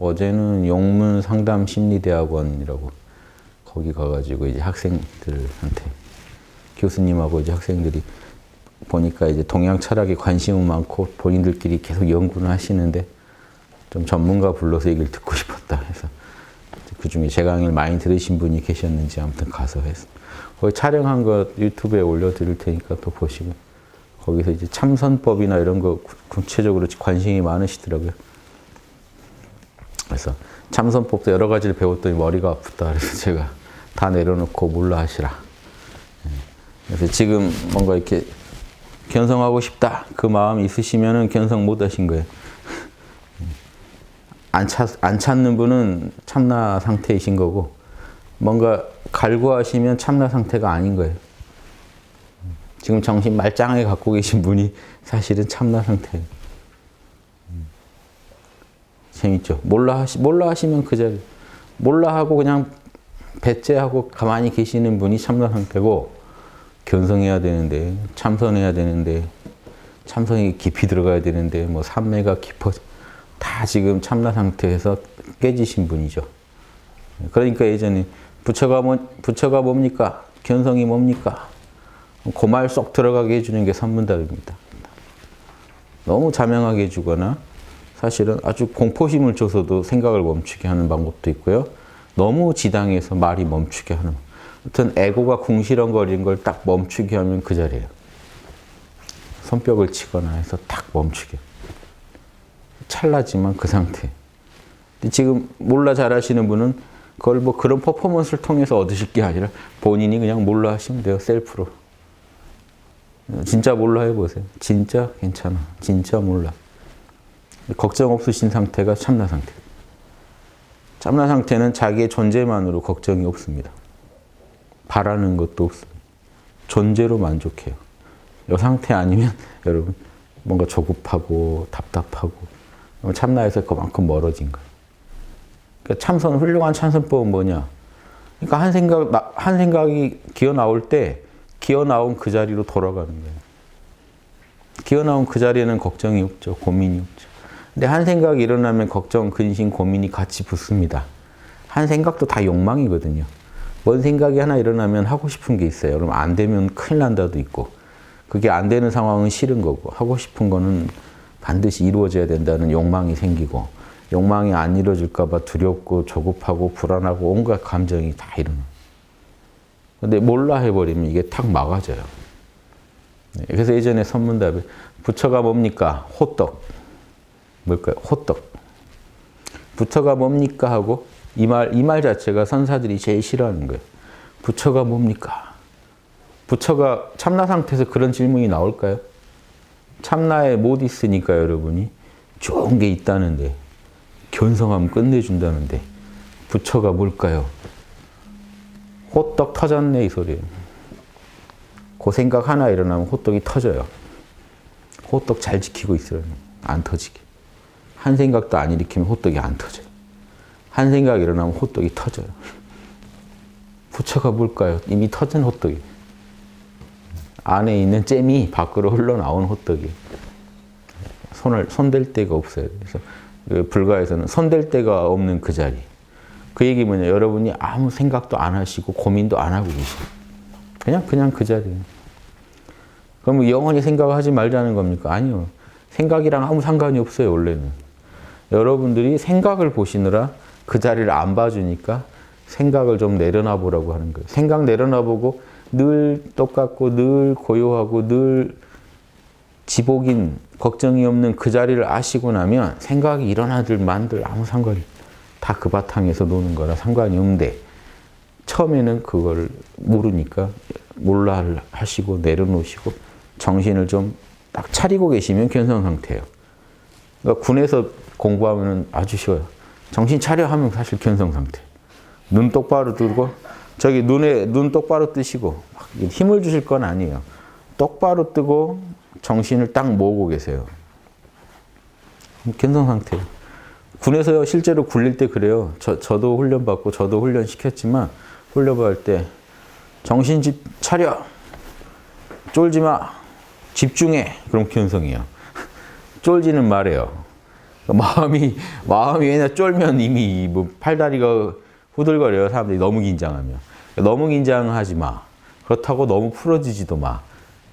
어제는 용문 상담 심리대학원이라고 거기 가가지고 이제 학생들한테 교수님하고 이제 학생들이 보니까 이제 동양 철학에 관심은 많고 본인들끼리 계속 연구는 하시는데 좀 전문가 불러서 얘기를 듣고 싶었다 해서 그 중에 제 강의를 많이 들으신 분이 계셨는지 아무튼 가서 해서 거기 촬영한 거 유튜브에 올려드릴 테니까 또 보시고 거기서 이제 참선법이나 이런 거 구체적으로 관심이 많으시더라고요. 그래서 참선법도 여러 가지를 배웠더니 머리가 아프다. 그래서 제가 다 내려놓고 몰라 하시라. 그래서 지금 뭔가 이렇게 견성하고 싶다. 그 마음이 있으시면은 견성 못 하신 거예요. 안 찾는 분은 참나 상태이신 거고, 뭔가 갈구하시면 참나 상태가 아닌 거예요. 지금 정신 말짱하게 갖고 계신 분이 사실은 참나 상태예요. 재밌죠? 몰라 하시면 그 자리. 몰라 하고 그냥 배째하고 가만히 계시는 분이 참나 상태고, 견성해야 되는데, 참선해야 되는데, 참선이 깊이 들어가야 되는데, 뭐 삼매가 깊어져. 다 지금 참나 상태에서 깨지신 분이죠. 그러니까 예전에 부처가 뭡니까? 견성이 뭡니까? 그 말 쏙 들어가게 해주는 게 선문답입니다. 너무 자명하게 해주거나 사실은 아주 공포심을 줘서도 생각을 멈추게 하는 방법도 있고요. 너무 지당해서 말이 멈추게 하는. 아무튼 에고가 궁시렁거리는 걸 딱 멈추게 하면 그 자리예요. 손뼉을 치거나 해서 딱 멈추게. 찰나지만 그 상태. 지금 몰라 잘하시는 분은 그걸 뭐 그런 퍼포먼스를 통해서 얻으실 게 아니라 본인이 그냥 몰라 하시면 돼요. 셀프로. 진짜 몰라 해보세요. 진짜 괜찮아. 진짜 몰라. 걱정 없으신 상태가 참나 상태. 참나 상태는 자기의 존재만으로 걱정이 없습니다. 바라는 것도 없습니다. 존재로 만족해요. 이 상태 아니면 여러분 뭔가 조급하고 답답하고 참나에서 그만큼 멀어진 거예요. 그러니까 참선, 훌륭한 참선법은 뭐냐? 그러니까 한 생각이 기어 나올 때 기어 나온 그 자리로 돌아가는 거예요. 기어 나온 그 자리에는 걱정이 없죠. 고민이 없죠. 근데 한 생각이 일어나면 걱정, 근심, 고민이 같이 붙습니다. 한 생각도 다 욕망이거든요. 뭔 생각이 하나 일어나면 하고 싶은 게 있어요. 그럼 안 되면 큰일 난다도 있고, 그게 안 되는 상황은 싫은 거고, 하고 싶은 거는 반드시 이루어져야 된다는 욕망이 생기고, 욕망이 안 이루어질까 봐 두렵고 조급하고 불안하고 온갖 감정이 다 일어나요. 근데 몰라 해버리면 이게 탁 막아져요. 그래서 예전에 선문답에 부처가 뭡니까? 호떡. 뭘까요? 호떡. 부처가 뭡니까? 하고 이 말 자체가 선사들이 제일 싫어하는 거예요. 부처가 뭡니까? 부처가 참나 상태에서 그런 질문이 나올까요? 참나에 못 있으니까 여러분이 좋은 게 있다는데 견성하면 끝내준다는데 부처가 뭘까요? 호떡 터졌네 이 소리예요. 그 생각 하나 일어나면 호떡이 터져요. 호떡 잘 지키고 있어요. 안 터지게. 한 생각도 안 일으키면 호떡이 안 터져요. 한 생각 일어나면 호떡이 터져요. 부처가 뭘까요? 이미 터진 호떡이. 안에 있는 잼이 밖으로 흘러나온 호떡이. 손댈 데가 없어요. 그래서 불가에서는 손댈 데가 없는 그 자리. 그 얘기 뭐냐? 여러분이 아무 생각도 안 하시고 고민도 안 하고 계시고 그냥 그 자리예요. 그럼 영원히 생각하지 말자는 겁니까? 아니요. 생각이랑 아무 상관이 없어요. 원래는. 여러분들이 생각을 보시느라 그 자리를 안 봐주니까 생각을 좀 내려놔 보라고 하는 거예요. 생각 내려놔 보고 늘 똑같고 늘 고요하고 늘 지복인 걱정이 없는 그 자리를 아시고 나면 생각이 일어나들 만들 아무 상관이 다 그 바탕에서 노는 거라 상관이 없는데 처음에는 그걸 모르니까 몰라 하시고 내려놓으시고 정신을 좀 딱 차리고 계시면 견성 상태예요. 그러니까 군에서 공부하면 아주 쉬워요. 정신 차려 하면 사실 견성 상태. 눈 똑바로 뜨고 저기 눈 똑바로 뜨시고 힘을 주실 건 아니에요. 똑바로 뜨고 정신을 딱 모으고 계세요. 견성 상태예요. 군에서 실제로 굴릴 때 그래요. 저도 훈련받고 저도 훈련 시켰지만 훈련받을 때 정신 차려. 쫄지 마. 집중해. 그럼 견성이에요. 쫄지는 말해요. 마음이 왜냐 쫄면 이미 뭐 팔다리가 후들거려요. 사람들이 너무 긴장하면. 너무 긴장하지 마. 그렇다고 너무 풀어지지도 마.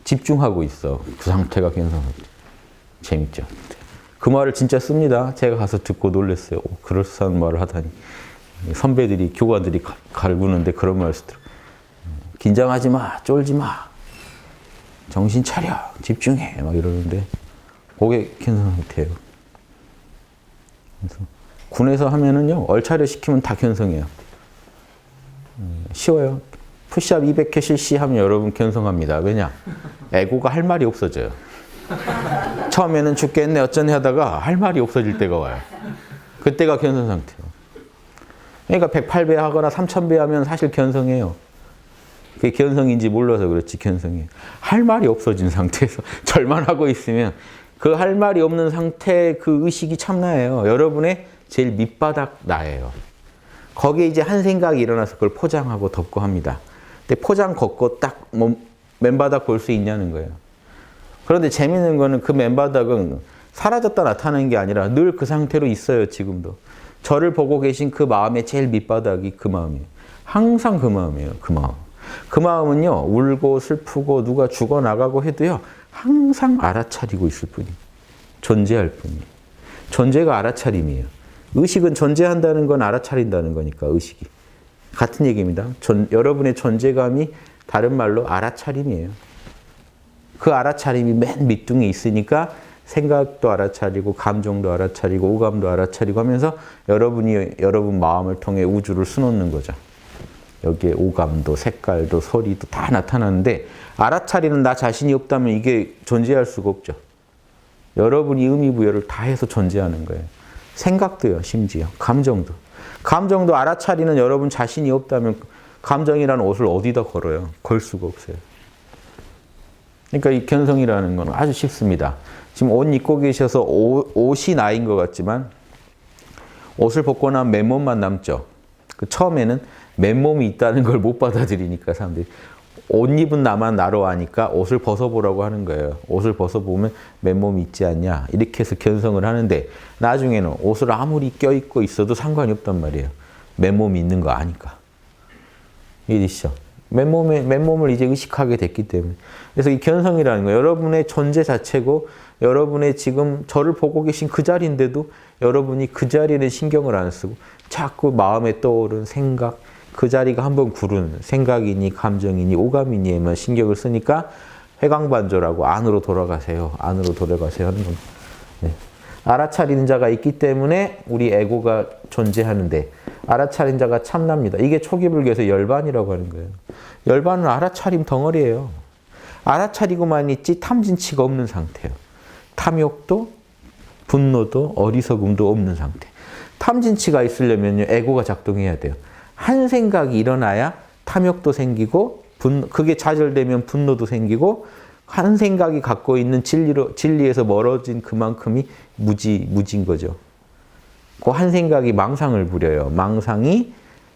집중하고 있어. 그 상태가 견성 상태. 재밌죠. 그 말을 진짜 씁니다. 제가 가서 듣고 놀랐어요. 오, 그럴싸한 말을 하다니. 선배들이, 교관들이 갈구는데 그런 말을 쓰더라고요. 긴장하지 마, 쫄지 마. 정신 차려, 집중해. 막 이러는데 그게 견성 상태예요. 그래서 군에서 하면은요, 얼차려 시키면 다 견성해요. 쉬워요. 푸시업 200회 실시하면 여러분 견성합니다. 왜냐? 에고가 할 말이 없어져요. 처음에는 죽겠네 어쩌네 하다가 할 말이 없어질 때가 와요. 그때가 견성 상태예요. 그러니까 108배 하거나 3000배 하면 사실 견성해요. 그게 견성인지 몰라서 그렇지 견성이에요. 할 말이 없어진 상태에서 절만 하고 있으면 그 할 말이 없는 상태의 그 의식이 참나예요. 여러분의 제일 밑바닥 나예요. 거기에 이제 한 생각이 일어나서 그걸 포장하고 덮고 합니다. 근데 포장 걷고 딱 맨바닥 볼 수 있냐는 거예요. 그런데 재밌는 거는 그 맨바닥은 사라졌다 나타나는 게 아니라 늘 그 상태로 있어요, 지금도. 저를 보고 계신 그 마음의 제일 밑바닥이 그 마음이에요. 항상 그 마음이에요, 그 마음. 그 마음은요, 울고 슬프고 누가 죽어나가고 해도요, 항상 알아차리고 있을 뿐이에요. 존재할 뿐이에요. 존재가 알아차림이에요. 의식은 존재한다는 건 알아차린다는 거니까, 의식이. 같은 얘기입니다. 여러분의 존재감이 다른 말로 알아차림이에요. 그 알아차림이 맨 밑둥에 있으니까 생각도 알아차리고 감정도 알아차리고 오감도 알아차리고 하면서 여러분이 여러분 마음을 통해 우주를 수놓는 거죠. 여기에 오감도 색깔도 소리도 다 나타나는데 알아차리는 나 자신이 없다면 이게 존재할 수가 없죠. 여러분이 의미부여를 다 해서 존재하는 거예요. 생각도요, 심지어. 감정도. 감정도 알아차리는 여러분 자신이 없다면 감정이라는 옷을 어디다 걸어요? 걸 수가 없어요. 그러니까 이 견성이라는 건 아주 쉽습니다. 지금 옷 입고 계셔서 옷이 나인 것 같지만 옷을 벗고 나면 맨몸만 남죠. 그 처음에는 맨몸이 있다는 걸 못 받아들이니까 사람들이 옷 입은 나만 나로 아니까 옷을 벗어보라고 하는 거예요. 옷을 벗어보면 맨몸이 있지 않냐. 이렇게 해서 견성을 하는데 나중에는 옷을 아무리 껴입고 있어도 상관이 없단 말이에요. 맨몸이 있는 거 아니까. 이해되시죠? 맨몸을 이제 의식하게 됐기 때문에. 그래서 이 견성이라는 거 여러분의 존재 자체고 여러분의 지금 저를 보고 계신 그 자리인데도 여러분이 그 자리에는 신경을 안 쓰고 자꾸 마음에 떠오른 생각, 그 자리가 한번 구른 생각이니 감정이니 오감이니에만 신경을 쓰니까 회광반조라고 안으로 돌아가세요. 안으로 돌아가세요 하는 겁니다. 네. 알아차리는 자가 있기 때문에 우리 에고가 존재하는데 알아차린 자가 참납니다. 이게 초기불교에서 열반이라고 하는 거예요. 열반은 알아차림 덩어리예요. 알아차리고만 있지 탐진치가 없는 상태예요. 탐욕도 분노도 어리석음도 없는 상태. 탐진치가 있으려면 에고가 작동해야 돼요. 한 생각이 일어나야 탐욕도 생기고 그게 좌절되면 분노도 생기고 한 생각이 갖고 있는 진리에서 멀어진 그만큼이 무지인 거죠. 그 한 생각이 망상을 부려요. 망상이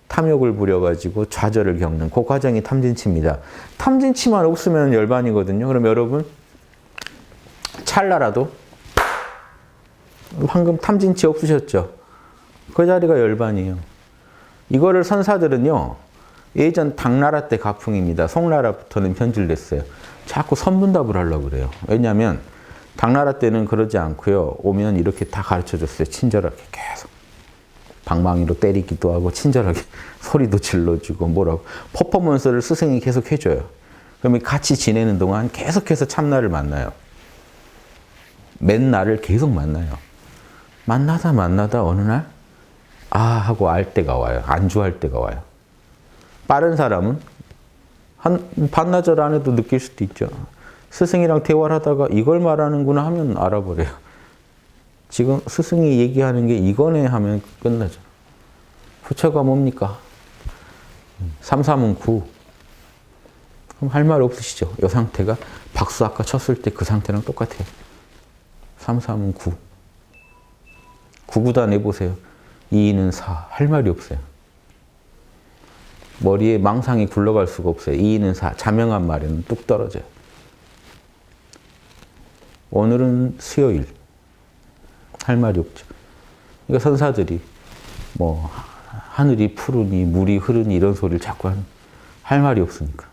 탐욕을 부려가지고 좌절을 겪는 그 과정이 탐진치입니다. 탐진치만 없으면 열반이거든요. 그럼 여러분 찰나라도 방금 탐진치 없으셨죠? 그 자리가 열반이에요. 이거를 선사들은요. 예전 당나라 때 가풍입니다. 송나라부터는 변질됐어요. 자꾸 선분답을 하려고 그래요. 왜냐하면 당나라 때는 그러지 않고요. 오면 이렇게 다 가르쳐줬어요. 친절하게 계속. 방망이로 때리기도 하고 친절하게 소리도 질러주고 뭐라고. 퍼포먼스를 스승이 계속 해줘요. 그러면 같이 지내는 동안 계속해서 참나를 만나요. 맨날을 계속 만나요. 만나다 어느 날 아 하고 알 때가 와요. 안주할 때가 와요. 빠른 사람은 한 반나절 안에도 느낄 수도 있죠. 스승이랑 대화를 하다가 이걸 말하는구나 하면 알아버려요. 지금 스승이 얘기하는 게 이거네 하면 끝나죠. 부처가 뭡니까? 3삼은 9. 그럼 할 말 없으시죠? 이 상태가 박수 아까 쳤을 때 그 상태랑 똑같아요. 3삼은 9. 9구다 내보세요. 2는 4. 할 말이 없어요. 머리에 망상이 굴러갈 수가 없어요. 2는 4. 자명한 말에는 뚝 떨어져요. 오늘은 수요일. 할 말이 없죠. 그러니까 선사들이 뭐 하늘이 푸르니 물이 흐르니 이런 소리를 자꾸 할 말이 없으니까.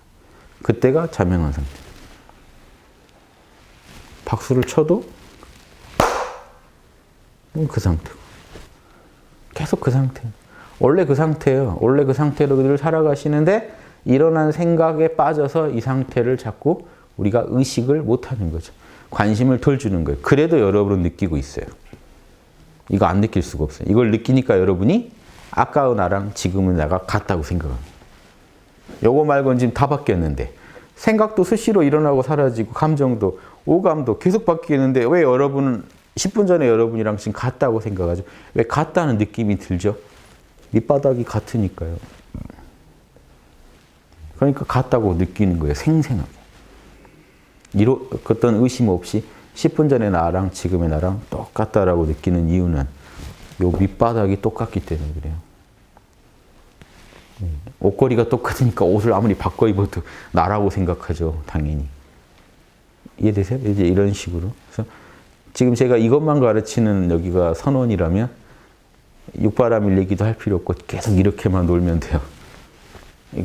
그때가 자명한 상태. 박수를 쳐도 그 상태고. 계속 그 상태. 원래 그 상태예요. 원래 그 상태로 늘 살아가시는데 일어난 생각에 빠져서 이 상태를 자꾸 우리가 의식을 못하는 거죠. 관심을 덜 주는 거예요. 그래도 여러분은 느끼고 있어요. 이거 안 느낄 수가 없어요. 이걸 느끼니까 여러분이 아까의 나랑 지금의 나가 같다고 생각합니다. 요거 말고는 지금 다 바뀌었는데 생각도 수시로 일어나고 사라지고 감정도 오감도 계속 바뀌는데 왜 여러분은 10분 전에 여러분이랑 지금 같다고 생각하죠? 왜 같다는 느낌이 들죠? 밑바닥이 같으니까요. 그러니까 같다고 느끼는 거예요. 생생하게. 어떤 의심 없이 10분 전에 나랑 지금의 나랑 똑같다라고 느끼는 이유는 요 밑바닥이 똑같기 때문에 그래요. 옷걸이가 똑같으니까 옷을 아무리 바꿔 입어도 나라고 생각하죠. 당연히. 이해되세요? 이제 이런 식으로. 그래서 지금 제가 이것만 가르치는 여기가 선원이라면 육바람일 얘기도 할 필요 없고 계속 이렇게만 놀면 돼요.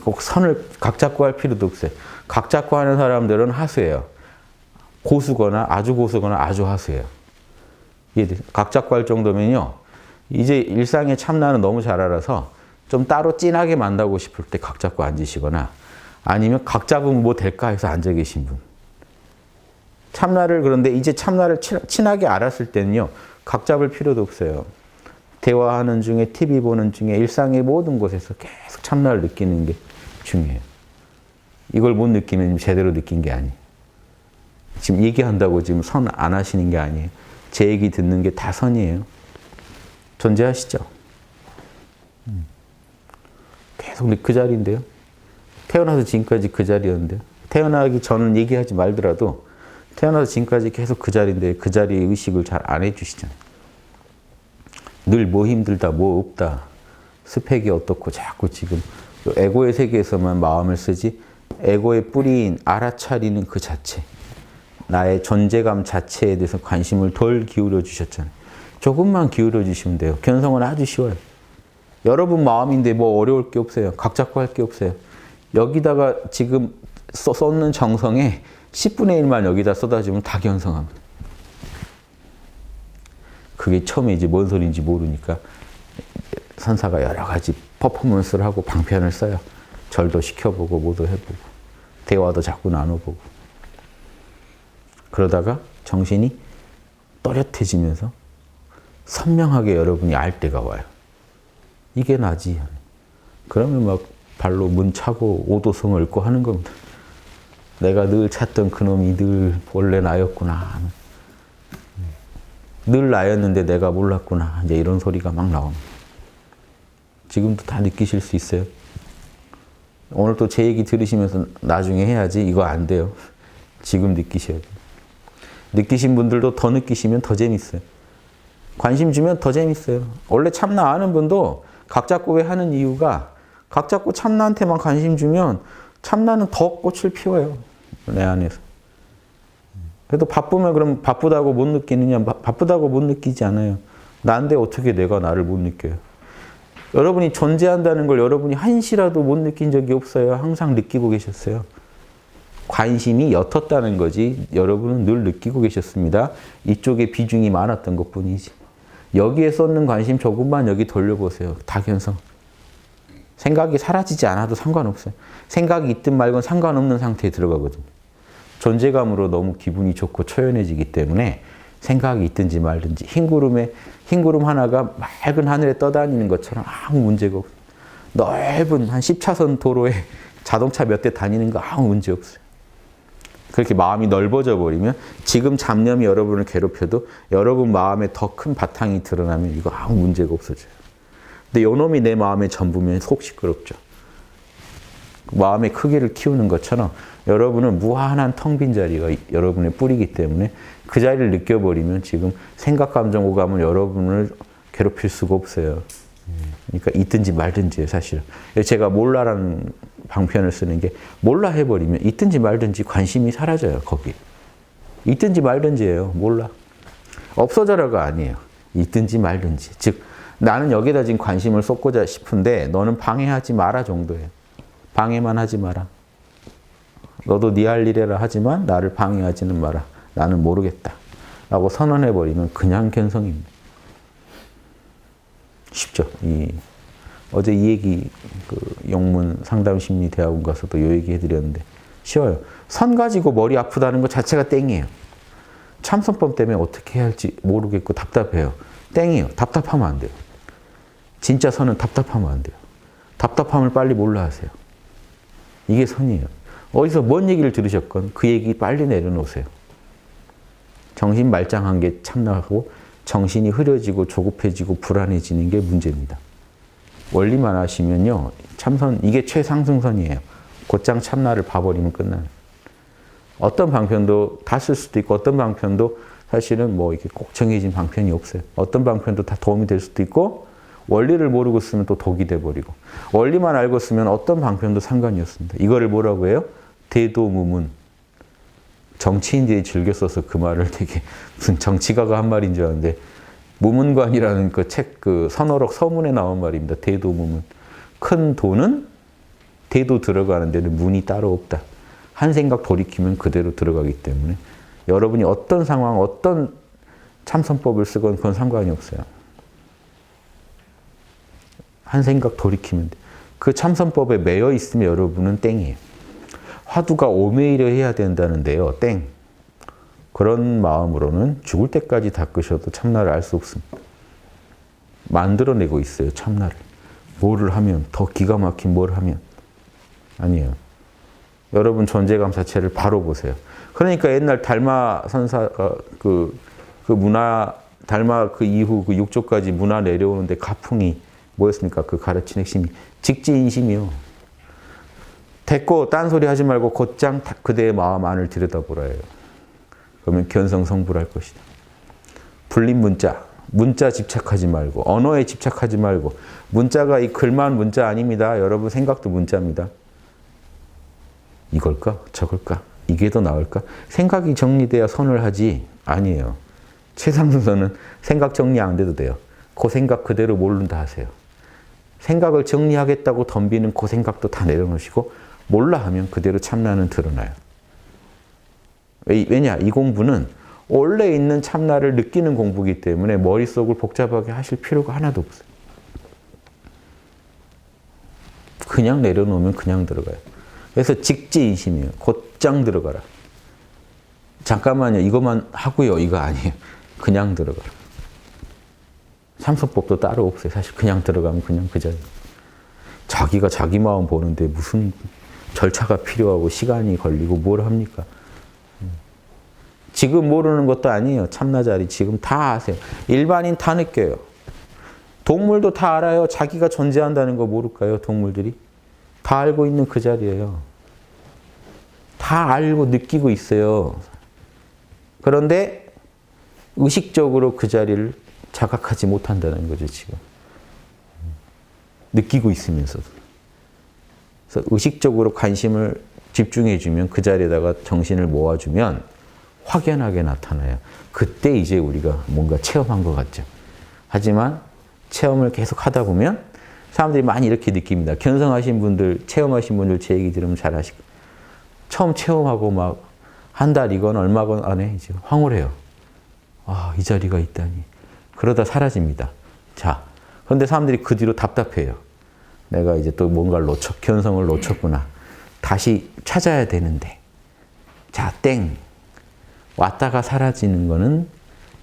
꼭 선을 각 잡고 할 필요도 없어요. 각 잡고 하는 사람들은 하수예요. 고수거나 아주 하수예요. 이해되세요? 각 잡고 할 정도면요. 이제 일상의 참나는 너무 잘 알아서 좀 따로 진하게 만나고 싶을 때 각 잡고 앉으시거나 아니면 각 잡으면 뭐 될까 해서 앉아 계신 분. 참나를 그런데 이제 참나를 친하게 알았을 때는요. 각 잡을 필요도 없어요. 대화하는 중에 TV 보는 중에 일상의 모든 곳에서 계속 참나를 느끼는 게 중요해요. 이걸 못 느끼면 제대로 느낀 게 아니에요. 지금 얘기한다고 지금 선 안 하시는 게 아니에요. 제 얘기 듣는 게 다 선이에요. 존재하시죠? 계속 그 자리인데요. 태어나서 지금까지 그 자리였는데요. 태어나기 전은 얘기하지 말더라도 태어나서 지금까지 계속 그 자리인데 그 자리의 의식을 잘 안 해주시잖아요. 늘 뭐 힘들다, 뭐 없다, 스펙이 어떻고 자꾸 지금 에고의 세계에서만 마음을 쓰지 에고의 뿌리인 알아차리는 그 자체, 나의 존재감 자체에 대해서 관심을 덜 기울여 주셨잖아요. 조금만 기울여 주시면 돼요. 견성은 아주 쉬워요. 여러분 마음인데 뭐 어려울 게 없어요. 각 잡고 할 게 없어요. 여기다가 지금 쏟는 정성에 10분의 1만 여기다 쏟아주면 다 견성합니다. 그게 처음에 이제 뭔 소리인지 모르니까 선사가 여러 가지 퍼포먼스를 하고 방편을 써요. 절도 시켜보고 뭐도 해보고 대화도 자꾸 나눠보고 그러다가 정신이 또렷해지면서 선명하게 여러분이 알 때가 와요. 이게 나지. 그러면 막 발로 문 차고 오도성을 읊고 하는 겁니다. 내가 늘 찾던 그놈이 늘 원래 나였구나. 늘 나였는데 내가 몰랐구나. 이제 이런 소리가 막 나옵니다. 지금도 다 느끼실 수 있어요. 오늘 또 제 얘기 들으시면서 나중에 해야지. 이거 안 돼요. 지금 느끼셔야 돼요. 느끼신 분들도 더 느끼시면 더 재밌어요. 관심 주면 더 재밌어요. 원래 참나 아는 분도 각 잡고 왜 하는 이유가 각 잡고 참나한테만 관심 주면 참나는 더 꽃을 피워요. 내 안에서. 그래도 바쁘면 그럼 바쁘다고 못 느끼느냐? 바쁘다고 못 느끼지 않아요. 난데 어떻게 내가 나를 못 느껴요? 여러분이 존재한다는 걸 여러분이 한시라도 못 느낀 적이 없어요. 항상 느끼고 계셨어요. 관심이 옅었다는 거지 여러분은 늘 느끼고 계셨습니다. 이쪽에 비중이 많았던 것뿐이지. 여기에 쏟는 관심 조금만 여기 돌려보세요. 다 견성. 생각이 사라지지 않아도 상관없어요. 생각이 있든 말건 상관없는 상태에 들어가거든요. 존재감으로 너무 기분이 좋고 초연해지기 때문에 생각이 있든지 말든지 흰 구름 하나가 맑은 하늘에 떠다니는 것처럼 아무 문제가 없어요. 넓은 한 10차선 도로에 자동차 몇 대 다니는 거 아무 문제 없어요. 그렇게 마음이 넓어져 버리면 지금 잡념이 여러분을 괴롭혀도 여러분 마음에 더 큰 바탕이 드러나면 이거 아무 문제가 없어져요. 근데 요놈이 내 마음의 전부면 속 시끄럽죠. 마음의 크기를 키우는 것처럼 여러분은 무한한 텅 빈 자리가 여러분의 뿌리이기 때문에 그 자리를 느껴버리면 지금 생각, 감정, 오감은 여러분을 괴롭힐 수가 없어요. 그러니까 있든지 말든지예요, 사실. 제가 몰라라는 방편을 쓰는 게 몰라 해버리면 있든지 말든지 관심이 사라져요, 거기. 있든지 말든지예요, 몰라. 없어져라가 아니에요. 있든지 말든지. 즉 나는 여기다 지금 관심을 쏟고자 싶은데 너는 방해하지 마라 정도예요. 방해만 하지 마라. 너도 네 할 일이라 하지만 나를 방해하지는 마라. 나는 모르겠다. 라고 선언해버리면 그냥 견성입니다. 쉽죠. 어제 이 얘기 영문 상담심리대학원 가서도 이 얘기 해드렸는데 쉬워요. 선 가지고 머리 아프다는 것 자체가 땡이에요. 참선법 때문에 어떻게 해야 할지 모르겠고 답답해요. 땡이에요. 답답하면 안 돼요. 진짜 선은 답답하면 안 돼요. 답답함을 빨리 몰라 하세요. 이게 선이에요. 어디서 뭔 얘기를 들으셨건 그 얘기 빨리 내려놓으세요. 정신 말짱한 게 참나고 정신이 흐려지고 조급해지고 불안해지는 게 문제입니다. 원리만 하시면요. 참선, 이게 최상승선이에요. 곧장 참나를 봐버리면 끝나요. 어떤 방편도 다 쓸 수도 있고 어떤 방편도 사실은 뭐 이렇게 꼭 정해진 방편이 없어요. 어떤 방편도 다 도움이 될 수도 있고 원리를 모르고 쓰면 또 독이 돼버리고 원리만 알고 쓰면 어떤 방편도 상관이 없습니다. 이거를 뭐라고 해요? 대도무문. 정치인들이 즐겨 써서 그 말을 되게 무슨 정치가가 한 말인 줄 알았는데 무문관이라는 그 책 그 선어록 서문에 나온 말입니다. 대도무문. 큰 도는 대도 들어가는 데는 문이 따로 없다. 한 생각 돌이키면 그대로 들어가기 때문에 여러분이 어떤 상황, 어떤 참선법을 쓰건 그건 상관이 없어요. 한 생각 돌이키면 돼. 그 참선법에 매여 있으면 여러분은 땡이에요. 화두가 오매이려 해야 된다는데요. 땡. 그런 마음으로는 죽을 때까지 닦으셔도 참나를 알 수 없습니다. 만들어내고 있어요. 참나를. 뭐를 하면, 더 기가 막힌 뭘 하면. 아니에요. 여러분 존재감 자체를 바로 보세요. 그러니까 옛날 달마 선사, 그 문화, 달마 그 이후 그 육조까지 문화 내려오는데 가풍이 뭐였습니까? 그 가르친 핵심이 직지인심이요. 됐고 딴소리 하지 말고 곧장 그대의 마음 안을 들여다보라예요. 그러면 견성성불할 것이다. 불린 문자, 문자 집착하지 말고 언어에 집착하지 말고 문자가 이 글만 문자 아닙니다. 여러분 생각도 문자입니다. 이걸까? 저걸까? 이게 더 나을까? 생각이 정리돼야 선을 하지 아니에요. 최상승선은 생각 정리 안 돼도 돼요. 그 생각 그대로 모른다 하세요. 생각을 정리하겠다고 덤비는 그 생각도 다 내려놓으시고 몰라 하면 그대로 참나는 드러나요. 왜냐? 이 공부는 원래 있는 참나를 느끼는 공부이기 때문에 머릿속을 복잡하게 하실 필요가 하나도 없어요. 그냥 내려놓으면 그냥 들어가요. 그래서 직지인심이에요. 곧장 들어가라. 잠깐만요. 이것만 하고요. 이거 아니에요. 그냥 들어가라. 참선법도 따로 없어요. 사실 그냥 들어가면 그냥 그 자리. 자기가 자기 마음 보는데 무슨 절차가 필요하고 시간이 걸리고 뭘 합니까? 지금 모르는 것도 아니에요. 참나 자리 지금 다 아세요. 일반인 다 느껴요. 동물도 다 알아요. 자기가 존재한다는 거 모를까요? 동물들이? 다 알고 있는 그 자리예요. 다 알고 느끼고 있어요. 그런데 의식적으로 그 자리를 자각하지 못한다는 거죠, 지금. 느끼고 있으면서도. 그래서 의식적으로 관심을 집중해주면 그 자리에다가 정신을 모아주면 확연하게 나타나요. 그때 이제 우리가 뭔가 체험한 것 같죠. 하지만 체험을 계속 하다 보면 사람들이 많이 이렇게 느낍니다. 견성하신 분들, 체험하신 분들 제 얘기 들으면 잘 아실 거예요. 처음 체험하고 막 한 달이건 얼마건 안에 이제 황홀해요. 아, 이 자리가 있다니. 그러다 사라집니다. 자, 그런데 사람들이 그 뒤로 답답해요. 내가 이제 또 뭔가를 견성을 놓쳤구나. 다시 찾아야 되는데. 자, 땡. 왔다가 사라지는 거는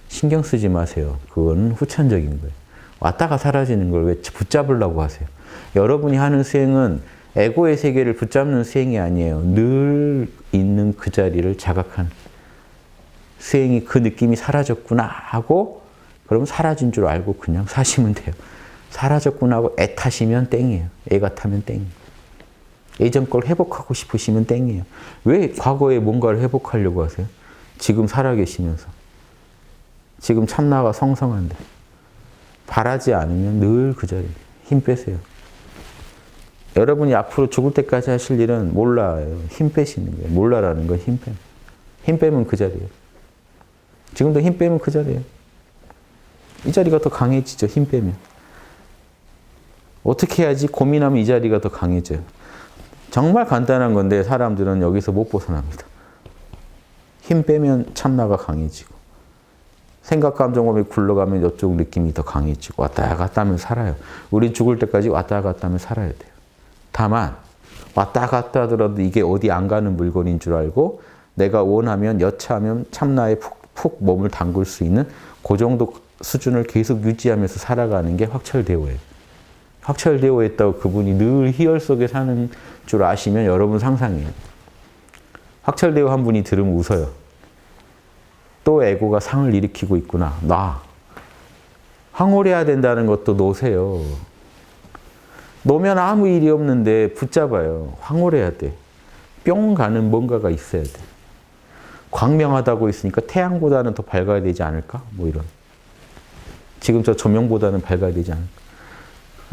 신경 쓰지 마세요. 그건 후천적인 거예요. 왔다가 사라지는 걸 왜 붙잡으려고 하세요? 여러분이 하는 수행은 에고의 세계를 붙잡는 수행이 아니에요. 늘 있는 그 자리를 자각하는 수행이 그 느낌이 사라졌구나 하고 그럼 사라진 줄 알고 그냥 사시면 돼요. 사라졌구나 하고 애타시면 땡이에요. 애가 타면 땡이에요. 예전 걸 회복하고 싶으시면 땡이에요. 왜 과거에 뭔가를 회복하려고 하세요? 지금 살아계시면서. 지금 참나가 성성한데. 바라지 않으면 늘 그 자리에 힘 빼세요. 여러분이 앞으로 죽을 때까지 하실 일은 몰라요. 힘 빼시는 거예요. 몰라라는 건 힘 빼. 힘 빼면 그 자리예요. 지금도 힘 빼면 그 자리예요. 이 자리가 더 강해지죠. 힘 빼면. 어떻게 해야지 고민하면 이 자리가 더 강해져요. 정말 간단한 건데 사람들은 여기서 못 벗어납니다. 힘 빼면 참나가 강해지고 생각, 감정, 몸이 굴러가면 이쪽 느낌이 더 강해지고 왔다 갔다 하면 살아요. 우리 죽을 때까지 왔다 갔다 하면 살아야 돼요. 다만 왔다 갔다 하더라도 이게 어디 안 가는 물건인 줄 알고 내가 원하면 여차하면 참나에 푹 몸을 담글 수 있는 그 정도 수준을 계속 유지하면서 살아가는 게 확철대오예요. 확철대오했다고 그분이 늘 희열 속에 사는 줄 아시면 여러분 상상해요. 확철대오 한 분이 들으면 웃어요. 또 에고가 상을 일으키고 있구나. 황홀해야 된다는 것도 놓으세요. 놓으면 아무 일이 없는데 붙잡아요. 황홀해야 돼. 뿅 가는 뭔가가 있어야 돼. 광명하다고 있으니까 태양보다는 더 밝아야 되지 않을까? 뭐 이런. 지금 저 조명보다는 밝아야 되지 않을까?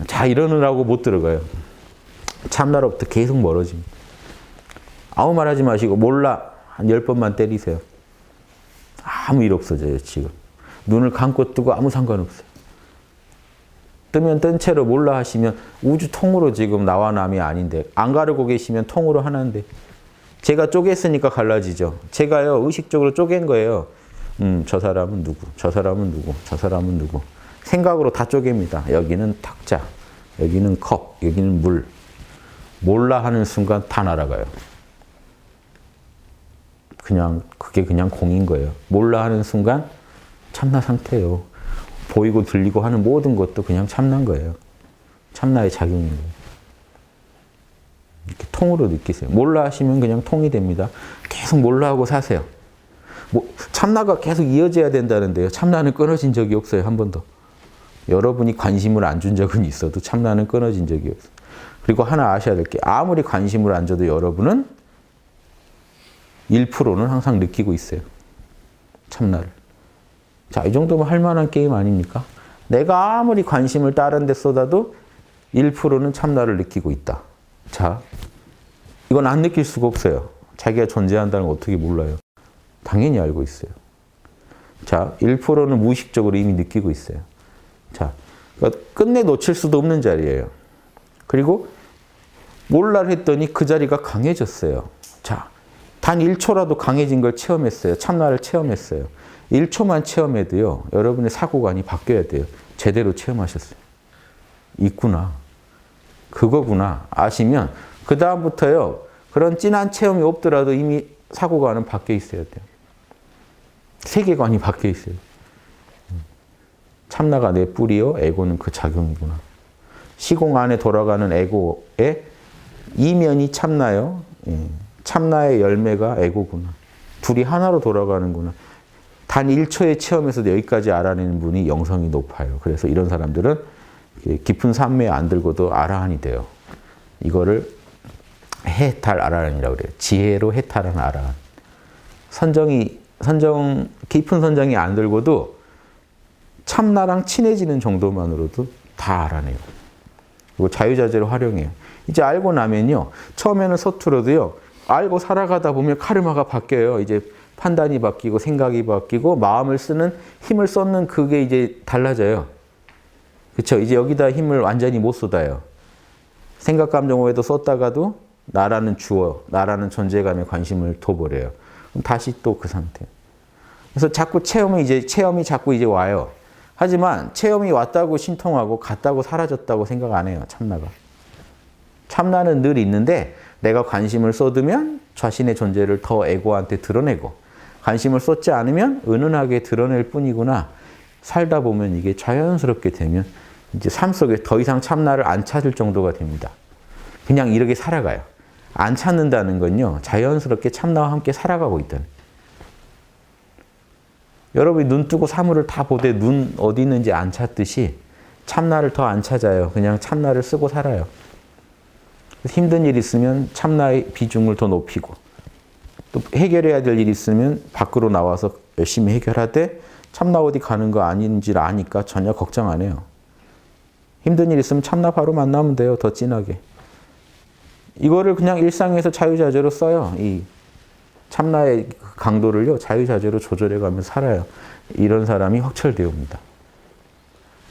자, 이러느라고 못 들어가요. 참나로부터 계속 멀어집니다. 아무 말 하지 마시고 몰라 한 10번만 때리세요. 아무 일 없어져요. 지금. 눈을 감고 뜨고 아무 상관없어요. 뜨면 뜬 채로 몰라 하시면 우주 통으로 지금 나와 남이 아닌데 안 가르고 계시면 통으로 하나인데 제가 쪼갰으니까 갈라지죠. 제가요 의식적으로 쪼갠 거예요. 저 사람은 누구, 저 사람은 누구, 저 사람은 누구. 생각으로 다 쪼갭니다. 여기는 탁자, 여기는 컵, 여기는 물. 몰라 하는 순간 다 날아가요. 그게 그냥 공인 거예요. 몰라 하는 순간 참나 상태예요. 보이고 들리고 하는 모든 것도 그냥 참나인 거예요. 참나의 작용인 거예요. 이렇게 통으로 느끼세요. 몰라 하시면 그냥 통이 됩니다. 계속 몰라 하고 사세요. 참나가 계속 이어져야 된다는데요. 참나는 끊어진 적이 없어요. 한 번도. 여러분이 관심을 안 준 적은 있어도 참나는 끊어진 적이 없어요. 그리고 하나 아셔야 될 게 아무리 관심을 안 줘도 여러분은 1%는 항상 느끼고 있어요. 참나를. 자, 이 정도면 할 만한 게임 아닙니까? 내가 아무리 관심을 다른 데 쏟아도 1%는 참나를 느끼고 있다. 자, 이건 안 느낄 수가 없어요. 자기가 존재한다는 걸 어떻게 몰라요? 당연히 알고 있어요. 자, 1%는 무의식적으로 이미 느끼고 있어요. 자, 그러니까 끝내 놓칠 수도 없는 자리예요. 그리고 몰라를 했더니 그 자리가 강해졌어요. 자, 단 1초라도 강해진 걸 체험했어요. 참나를 체험했어요. 1초만 체험해도요. 여러분의 사고관이 바뀌어야 돼요. 제대로 체험하셨어요. 있구나. 그거구나. 아시면 그 다음부터요. 그런 진한 체험이 없더라도 이미 사고관은 바뀌어 있어야 돼요. 세계관이 바뀌어 있어요. 참나가 내 뿌리요. 에고는 그 작용이구나. 시공 안에 돌아가는 에고의 이면이 참나요. 참나의 열매가 에고구나. 둘이 하나로 돌아가는구나. 단 1초의 체험에서도 여기까지 알아내는 분이 영성이 높아요. 그래서 이런 사람들은 깊은 산매에 안 들고도 아라한이 돼요. 이거를 해탈 아라한이라고 그래요. 지혜로 해탈한 아라한. 깊은 선정이 안 들고도 참나랑 친해지는 정도만으로도 다 알아내요. 그리고 자유자재로 활용해요. 이제 알고 나면요. 처음에는 서툴어도요. 알고 살아가다 보면 카르마가 바뀌어요. 이제 판단이 바뀌고 생각이 바뀌고 마음을 쓰는 힘을 쏟는 그게 이제 달라져요. 그렇죠? 이제 여기다 힘을 완전히 못 쏟아요. 생각, 감정, 오해도 쏟다가도 나라는 주어, 나라는 존재감에 관심을 둬버려요. 그럼 다시 또 그 상태. 그래서 자꾸 체험이 자꾸 이제 와요. 하지만 체험이 왔다고 신통하고 갔다고 사라졌다고 생각 안 해요. 참나가. 참나는 늘 있는데 내가 관심을 쏟으면 자신의 존재를 더 에고한테 드러내고 관심을 쏟지 않으면 은은하게 드러낼 뿐이구나. 살다 보면 이게 자연스럽게 되면 이제 삶 속에 더 이상 참나를 안 찾을 정도가 됩니다. 그냥 이렇게 살아가요. 안 찾는다는 건요. 자연스럽게 참나와 함께 살아가고 있다는. 여러분이 눈 뜨고 사물을 다 보되 눈 어디 있는지 안 찾듯이 참나를 더 안 찾아요. 그냥 참나를 쓰고 살아요. 힘든 일 있으면 참나의 비중을 더 높이고 또 해결해야 될 일 있으면 밖으로 나와서 열심히 해결하되 참나 어디 가는 거 아닌지를 아니까 전혀 걱정 안 해요. 힘든 일 있으면 참나 바로 만나면 돼요. 더 진하게. 이거를 그냥 일상에서 자유자재로 써요. 이 참나의 강도를요. 자유자재로 조절해가면서 살아요. 이런 사람이 확철대오입니다.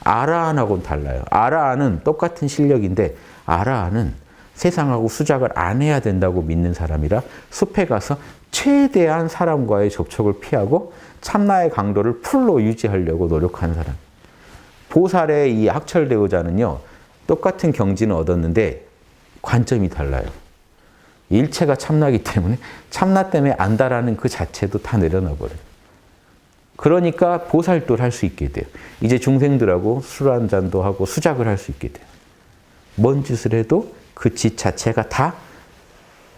아라한하고는 달라요. 아라한은 똑같은 실력인데 아라한은 세상하고 수작을 안 해야 된다고 믿는 사람이라 숲에 가서 최대한 사람과의 접촉을 피하고 참나의 강도를 풀로 유지하려고 노력하는 사람. 보살의 이 학철대오자는요. 똑같은 경지는 얻었는데 관점이 달라요. 일체가 참나기 때문에 참나 때문에 안다라는 그 자체도 다 내려놔 버려요. 그러니까 보살도를 할 수 있게 돼요. 이제 중생들하고 술 한 잔도 하고 수작을 할 수 있게 돼요. 뭔 짓을 해도 그 짓 자체가 다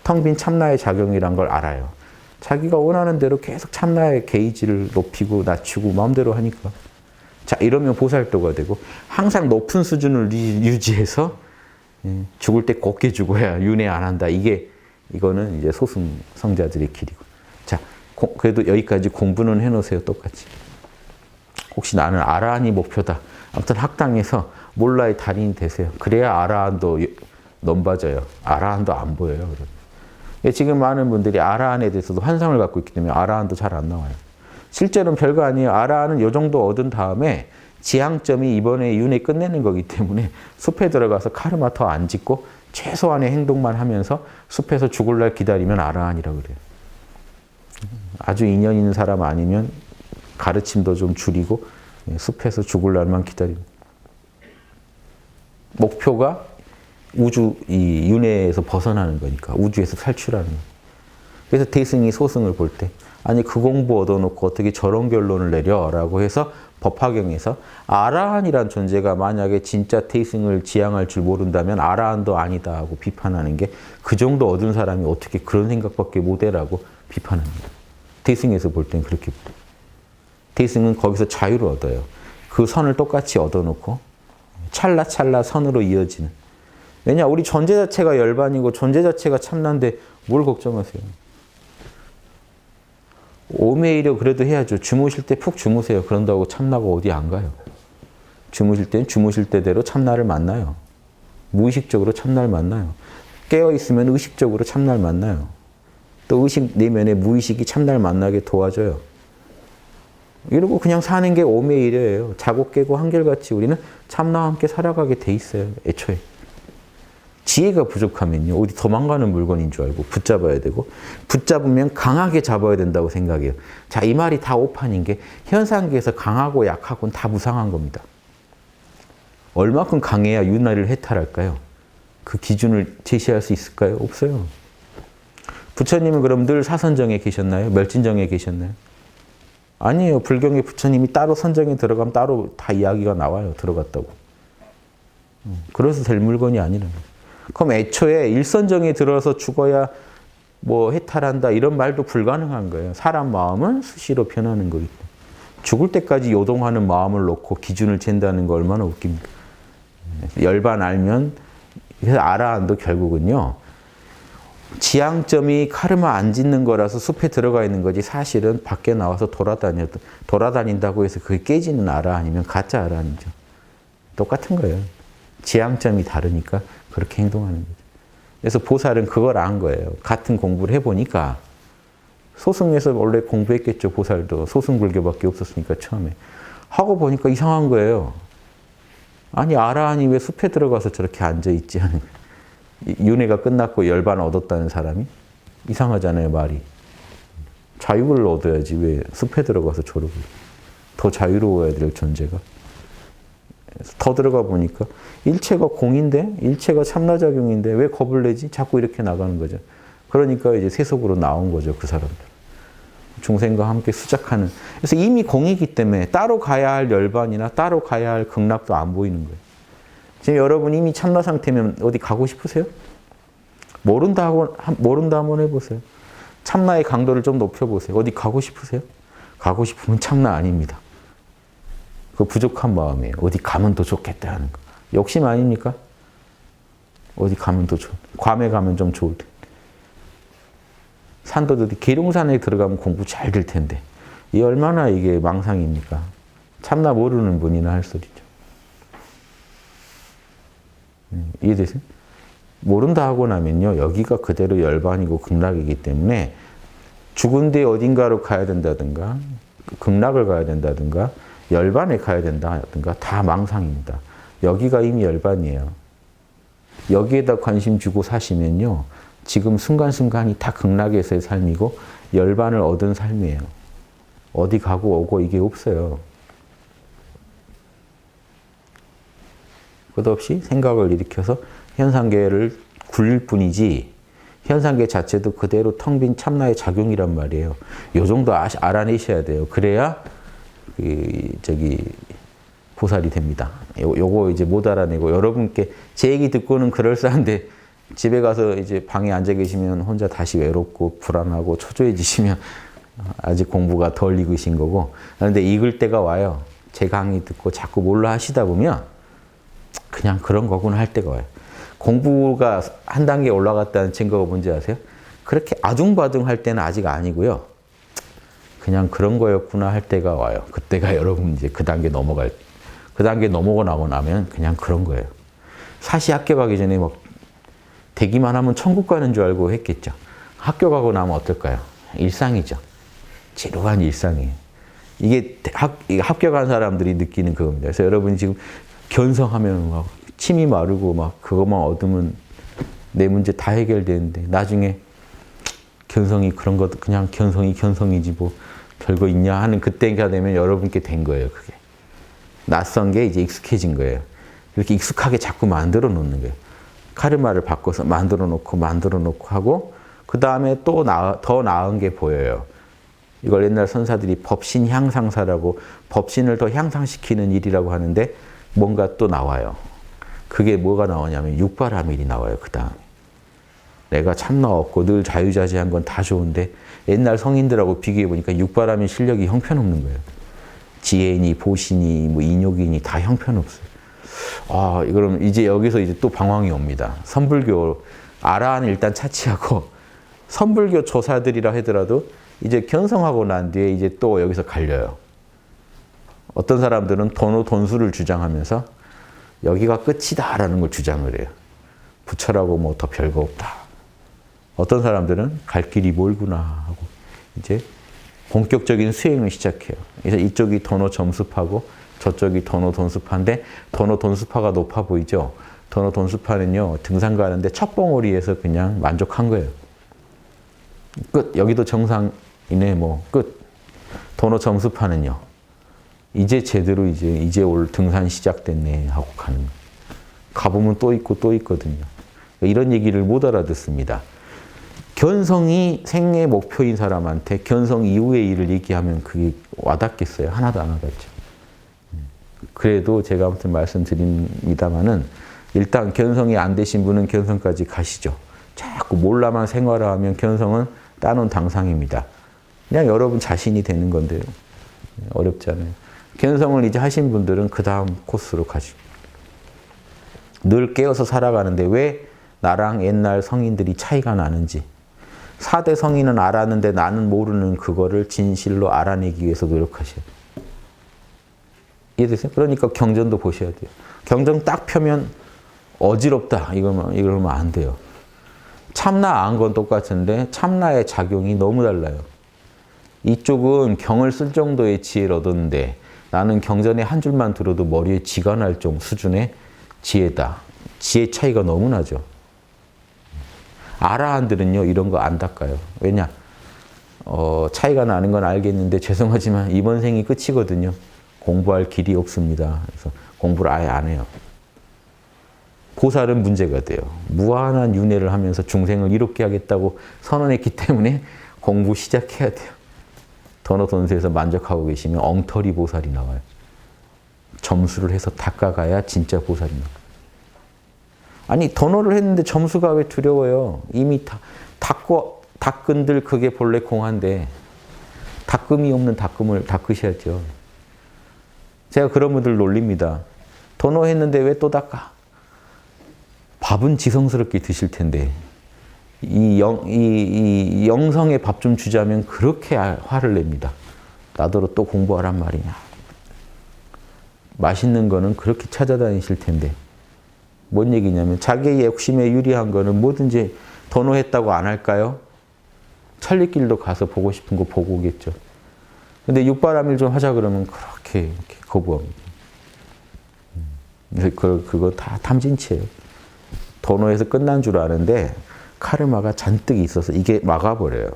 텅 빈 참나의 작용이란 걸 알아요. 자기가 원하는 대로 계속 참나의 게이지를 높이고 낮추고 마음대로 하니까. 자, 이러면 보살도가 되고 항상 높은 수준을 유지해서 죽을 때 곱게 죽어야 윤회 안 한다. 이거는 이제 소승 성자들의 길이고. 자, 그래도 여기까지 공부는 해놓으세요. 똑같이. 혹시 나는 아라한이 목표다. 아무튼 학당에서 몰라의 달인이 되세요. 그래야 아라한도 넘봐져요. 아라한도 안 보여요. 지금 많은 분들이 아라한에 대해서도 환상을 갖고 있기 때문에 아라한도 잘 안 나와요. 실제로는 별거 아니에요. 아라한은 이 정도 얻은 다음에 지향점이 이번에 윤회 끝내는 거기 때문에 숲에 들어가서 카르마 더 안 짓고 최소한의 행동만 하면서 숲에서 죽을 날 기다리면 아라한이라고 그래요. 아주 인연 있는 사람 아니면 가르침도 좀 줄이고 숲에서 죽을 날만 기다리고. 목표가 우주 이 윤회에서 벗어나는 거니까 우주에서 탈출하는 거예요. 그래서 대승이 소승을 볼 때 아니 그 공부 얻어놓고 어떻게 저런 결론을 내려라고 해서 법화경에서 아라한이란 존재가 만약에 진짜 태승을 지향할 줄 모른다면 아라한도 아니다 하고 비판하는 게 그 정도 얻은 사람이 어떻게 그런 생각밖에 못해라고 비판합니다. 태승에서 볼 땐 그렇게 보여요. 태승은 거기서 자유를 얻어요. 그 선을 똑같이 얻어놓고 찰나찰나 선으로 이어지는. 왜냐 우리 존재 자체가 열반이고 존재 자체가 참나인데 뭘 걱정하세요. 오매이려 그래도 해야죠. 주무실 때 푹 주무세요. 그런다고 참나가 어디 안 가요. 주무실 때는 주무실 때대로 참나를 만나요. 무의식적으로 참나를 만나요. 깨어있으면 의식적으로 참나를 만나요. 또 의식 내면에 무의식이 참나를 만나게 도와줘요. 이러고 그냥 사는 게 오매이려예요. 자고 깨고 한결같이 우리는 참나와 함께 살아가게 돼 있어요. 애초에. 지혜가 부족하면요. 어디 도망가는 물건인 줄 알고 붙잡아야 되고 붙잡으면 강하게 잡아야 된다고 생각해요. 자, 이 말이 다 오판인 게 현상계에서 강하고 약하고는 다 무상한 겁니다. 얼마큼 강해야 윤회를 해탈할까요? 그 기준을 제시할 수 있을까요? 없어요. 부처님은 그럼 늘 사선정에 계셨나요? 멸진정에 계셨나요? 아니에요. 불경의 부처님이 따로 선정에 들어가면 따로 다 이야기가 나와요. 들어갔다고. 그래서 될 물건이 아니라는 거예요. 그럼 애초에 일선정에 들어서 죽어야 뭐 해탈한다 이런 말도 불가능한 거예요. 사람 마음은 수시로 변하는 거기 때문에. 죽을 때까지 요동하는 마음을 놓고 기준을 잰다는 거 얼마나 웃깁니까? 열반 알면 그래서 아라한도 결국은요. 지향점이 카르마 안 짓는 거라서 숲에 들어가 있는 거지 사실은 밖에 나와서 돌아다닌다고 해서 그게 깨지는 아라한이면 가짜 아라한이죠. 똑같은 거예요. 지향점이 다르니까 그렇게 행동하는 거죠. 그래서 보살은 그걸 안 거예요. 같은 공부를 해보니까 소승에서 원래 공부했겠죠. 보살도 소승불교밖에 없었으니까 처음에. 하고 보니까 이상한 거예요. 아니 아라한이 왜 숲에 들어가서 저렇게 앉아있지 하는 거예요. 윤회가 끝났고 열반 얻었다는 사람이 이상하잖아요. 말이. 자유를 얻어야지 왜 숲에 들어가서 저러고 더 자유로워야 될 존재가. 더 들어가 보니까 일체가 공인데 일체가 참나작용인데 왜 겁을 내지? 자꾸 이렇게 나가는 거죠. 그러니까 이제 세속으로 나온 거죠. 그 사람들. 중생과 함께 수작하는. 그래서 이미 공이기 때문에 따로 가야 할 열반이나 따로 가야 할 극락도 안 보이는 거예요. 지금 여러분 이미 참나 상태면 어디 가고 싶으세요? 모른다 한번 해보세요. 참나의 강도를 좀 높여보세요. 어디 가고 싶으세요? 가고 싶으면 참나 아닙니다. 그 부족한 마음이에요. 어디 가면 더 좋겠다 하는 거. 욕심 아닙니까? 어디 가면 더 좋을 텐데. 괌에 가면 좀 좋을 텐데. 산도들이 계룡산에 들어가면 공부 잘 될 텐데. 이 얼마나 이게 망상입니까? 참나 모르는 분이나 할 소리죠. 이해되세요? 모른다 하고 나면요. 여기가 그대로 열반이고 극락이기 때문에 죽은 뒤에 어딘가로 가야 된다든가 극락을 가야 된다든가 열반에 가야 된다든가 다 망상입니다. 여기가 이미 열반이에요. 여기에다 관심 주고 사시면요. 지금 순간순간이 다 극락에서의 삶이고 열반을 얻은 삶이에요. 어디 가고 오고 이게 없어요. 끝없이 생각을 일으켜서 현상계를 굴릴 뿐이지 현상계 자체도 그대로 텅 빈 참나의 작용이란 말이에요. 요 정도 알아내셔야 돼요. 그래야 보살이 됩니다. 요거 이제 못 알아내고 여러분께 제 얘기 듣고는 그럴싸한데 집에 가서 이제 방에 앉아 계시면 혼자 다시 외롭고 불안하고 초조해지시면 아직 공부가 덜 익으신 거고. 그런데 익을 때가 와요. 제 강의 듣고 자꾸 몰라 하시다 보면 그냥 그런 거구나 할 때가 와요. 공부가 한 단계 올라갔다는 증거가 뭔지 아세요? 그렇게 아둥바둥 할 때는 아직 아니고요. 그냥 그런 거였구나 할 때가 와요. 그때가 여러분 이제 그 단계 넘어갈, 그 단계 넘어가고 나면 그냥 그런 거예요. 사시 학교 가기 전에 막 되기만 하면 천국 가는 줄 알고 했겠죠. 학교 가고 나면 어떨까요? 일상이죠. 지루한 일상이에요. 이게 합격한 사람들이 느끼는 그겁니다. 그래서 여러분이 지금 견성하면 막 침이 마르고 막 그것만 얻으면 내 문제 다 해결되는데 나중에 견성이 그런 것도 그냥 견성이지 뭐 별거 있냐 하는 그때가 되면 여러분께 된 거예요. 그게. 낯선 게 이제 익숙해진 거예요. 이렇게 익숙하게 자꾸 만들어 놓는 거예요. 카르마를 바꿔서 만들어 놓고 하고 그 다음에 또 더 나은 게 보여요. 이걸 옛날 선사들이 법신 향상사라고 법신을 더 향상시키는 일이라고 하는데 뭔가 또 나와요. 그게 뭐가 나오냐면 육바라밀이 나와요. 그 다음에. 내가 참나 없고 늘 자유자재한 건 다 좋은데 옛날 성인들하고 비교해 보니까 육바라밀 실력이 형편없는 거예요. 지혜니 보신이 뭐 인욕이니 다 형편없어요. 아, 그럼 이제 여기서 이제 또 방황이 옵니다. 선불교 아라한을 일단 차치하고 선불교 조사들이라 하더라도 이제 견성하고 난 뒤에 이제 또 여기서 갈려요. 어떤 사람들은 돈수를 주장하면서 여기가 끝이다라는 걸 주장을 해요. 부처라고 뭐 더 별거 없다. 어떤 사람들은 갈 길이 멀구나 하고 이제 본격적인 수행을 시작해요. 그래서 이쪽이 도노 점수파고 저쪽이 도노 돈수파인데 도노 돈수파가 높아 보이죠? 도노 돈수파는요 등산 가는데 첫 봉우리에서 그냥 만족한 거예요. 끝. 여기도 정상이네 뭐 끝. 도노 점수파는요. 이제 제대로 이제 올 등산 시작됐네 하고 가는 거예요. 가보면 또 있고 또 있거든요. 이런 얘기를 못 알아듣습니다. 견성이 생애 목표인 사람한테 견성 이후의 일을 얘기하면 그게 와닿겠어요? 하나도 안 와닿죠. 그래도 제가 아무튼 말씀드립니다마는 일단 견성이 안 되신 분은 견성까지 가시죠. 자꾸 몰라만 생활하면 견성은 따놓은 당상입니다. 그냥 여러분 자신이 되는 건데요. 어렵잖아요. 견성을 이제 하신 분들은 그 다음 코스로 가시고. 늘 깨어서 살아가는데 왜 나랑 옛날 성인들이 차이가 나는지. 4대 성인은 알았는데 나는 모르는 그거를 진실로 알아내기 위해서 노력하셔야 돼요. 이해되세요? 그러니까 경전도 보셔야 돼요. 경전 딱 펴면 어지럽다. 이러면 안 돼요. 참나 안 건 똑같은데 참나의 작용이 너무 달라요. 이쪽은 경을 쓸 정도의 지혜를 얻었는데 나는 경전의 한 줄만 들어도 머리에 쥐가 날 정도 수준의 지혜다. 지혜 차이가 너무 나죠. 아라한들은요 이런 거 안 닦아요. 왜냐? 차이가 나는 건 알겠는데 죄송하지만 이번 생이 끝이거든요. 공부할 길이 없습니다. 그래서 공부를 아예 안 해요. 보살은 문제가 돼요. 무한한 윤회를 하면서 중생을 이롭게 하겠다고 선언했기 때문에 공부 시작해야 돼요. 도노돈수에서 만족하고 계시면 엉터리 보살이 나와요. 점수를 해서 닦아가야 진짜 보살이 나와요. 아니 도노를 했는데 점수가 왜 두려워요? 이미 닦은들 그게 본래 공한데 닦음이 없는 닦음을 닦으셔야죠. 제가 그런 분들 놀립니다. 도노 했는데 왜 또 닦아? 밥은 지성스럽게 드실 텐데 이 영성에 밥 좀 주자면 그렇게 화를 냅니다. 나더러 또 공부하란 말이냐. 맛있는 거는 그렇게 찾아다니실 텐데 뭔 얘기냐면 자기의 욕심에 유리한 거는 뭐든지 도노했다고 안 할까요? 천리길도 가서 보고 싶은 거 보고 오겠죠. 근데 육바람일 좀 하자 그러면 그렇게 이렇게 거부합니다. 그거 다 탐진치예요. 도노에서 끝난 줄 아는데 카르마가 잔뜩 있어서 이게 막아버려요.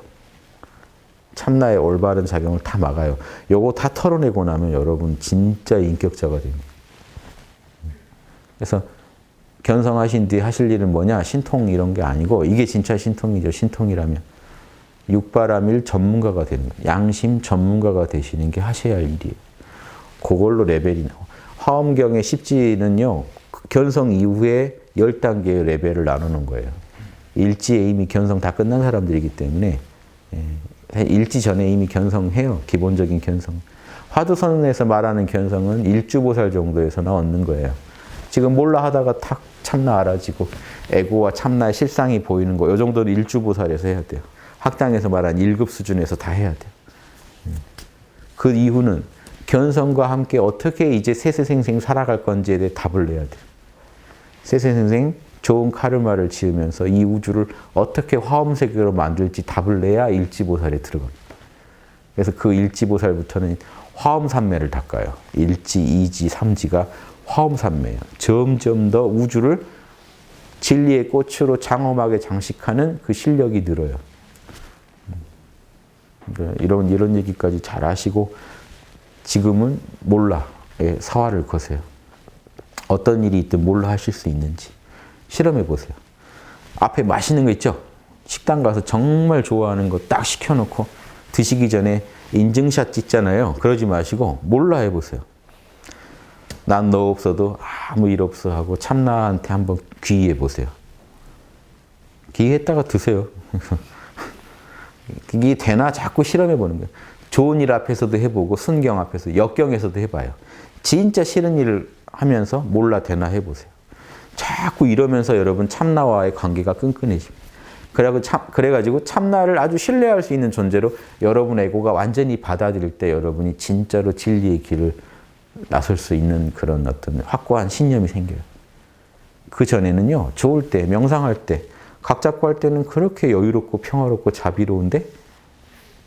참나의 올바른 작용을 다 막아요. 요거 다 털어내고 나면 여러분 진짜 인격자가 됩니다. 그래서 견성하신 뒤에 하실 일은 뭐냐? 신통 이런 게 아니고 이게 진짜 신통이죠. 신통이라면. 육바람일 전문가가 되는 거예요. 양심 전문가가 되시는 게 하셔야 할 일이에요. 그걸로 레벨이 나와요. 화엄경의 십지는요. 견성 이후에 10단계의 레벨을 나누는 거예요. 일지에 이미 견성 다 끝난 사람들이기 때문에 일지 전에 이미 견성해요. 기본적인 견성. 화두선언에서 말하는 견성은 일주보살 정도에서나 얻는 거예요. 지금 몰라 하다가 탁 참나 알아지고 에고와 참나의 실상이 보이는 거, 이 정도는 일주보살에서 해야 돼요. 학당에서 말한 1급 수준에서 다 해야 돼요. 그 이후는 견성과 함께 어떻게 이제 세세생생 살아갈 건지에 대해 답을 내야 돼요. 세세생생 좋은 카르마를 지으면서 이 우주를 어떻게 화엄세계로 만들지 답을 내야 일지보살에 들어갑니다. 그래서 그 일지보살부터는 화엄산매를 닦아요. 일지, 이지, 삼지가 화엄산매예요. 점점 더 우주를 진리의 꽃으로 장엄하게 장식하는 그 실력이 늘어요. 이런 얘기까지 잘 하시고 지금은 몰라의 사활을 거세요. 어떤 일이 있든 몰라 하실 수 있는지 실험해 보세요. 앞에 맛있는 거 있죠? 식당 가서 정말 좋아하는 거 딱 시켜놓고 드시기 전에 인증샷 찍잖아요. 그러지 마시고 몰라 해보세요. 난 너 없어도 아무 일 없어 하고 참나한테 한번 귀의해 보세요. 귀의했다가 드세요. 이게 되나 자꾸 실험해 보는 거예요. 좋은 일 앞에서도 해보고 순경 앞에서 역경에서도 해봐요. 진짜 싫은 일을 하면서 몰라 되나 해보세요. 자꾸 이러면서 여러분 참나와의 관계가 끈끈해집니다. 그래가지고 참나를 아주 신뢰할 수 있는 존재로 여러분 에고가 완전히 받아들일 때 여러분이 진짜로 진리의 길을 나설 수 있는 그런 어떤 확고한 신념이 생겨요. 그 전에는요, 좋을 때, 명상할 때, 각 잡고 할 때는 그렇게 여유롭고 평화롭고 자비로운데